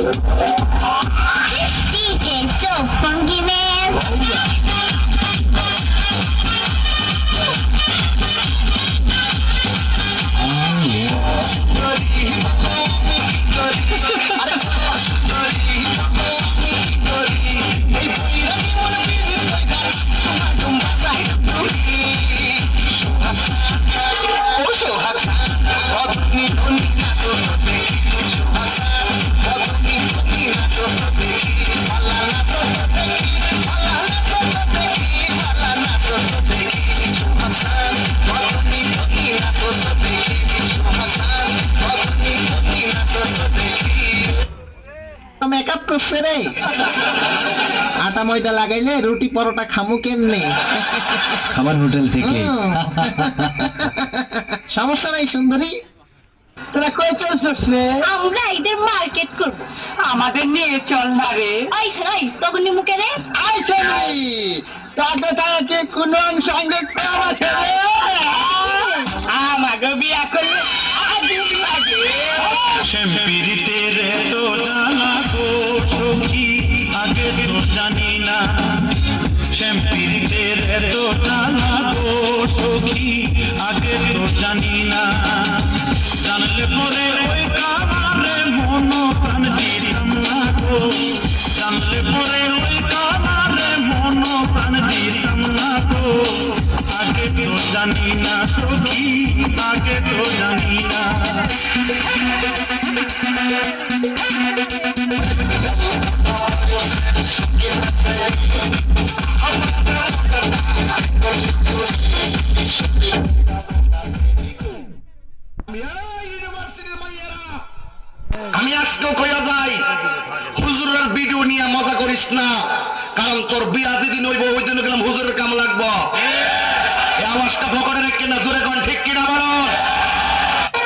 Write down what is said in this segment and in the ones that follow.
This DJ is so funky, man. Makeup করছে রে, আটা ময়দা লাগাইলে রুটি পরোটা খামু কেমনে? খাবার হোটেল থেকে। সমস্যা নাই সুন্দরী। তোরা কই চলছিস রে? আমরা ঈদের মার্কেট করব। আমাদের নিয়ে চল না রে। ওই শোনাই তখন মুখে রে। আই শোনি তাতে তাকে কোন সঙ্গে কম আছে রে? আমাকে বিয়া করলে আদিম লাগে। শ্যামপিরিতের তো জানা গো সখী, আগে তো জানি না। শ্যামপিরিতের তো জানা গো সখী, আগে তো জানি না। জানলে পরে ওই কামারে মন প্রাণ দিতাম না গো। জানলে পরে ওই কামারে মন প্রাণ দিতাম না গো। আগে তো জানি না সখী, আগে তো জানি না। আমি আজকেও কইয়া যাই, হুজুরের ভিডিও নিয়ে মজা করিস না, কারণ তোর বিয়া যেদিন হইব ওই দিন গেলাম হুজুরের কাম লাগবো। এই আওয়াজটা ফকরে রেখে না, জোরে কোন ঠিক কিনা বলো?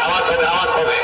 আওয়াজ হবে, আওয়াজ হবে।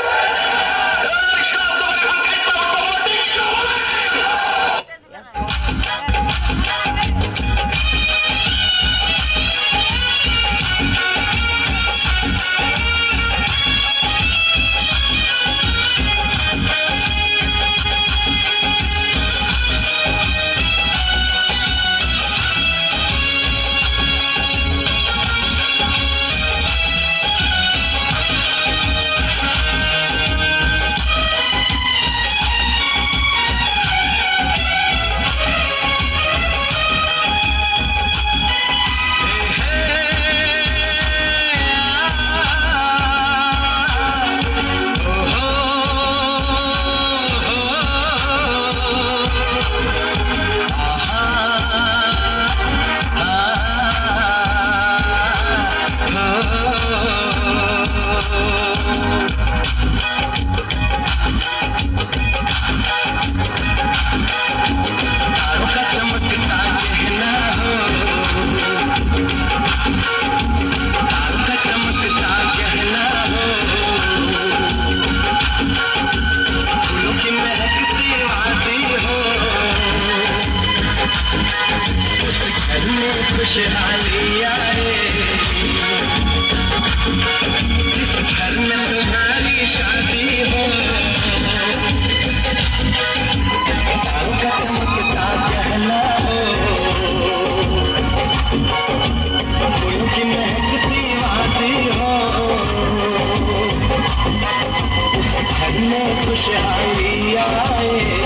खुशहाली आए जिस घर में तुम्हारी शादी हो, का चमकता गहना हो, फूल की महकती वादी हो, उस घर में खुशहाली आए।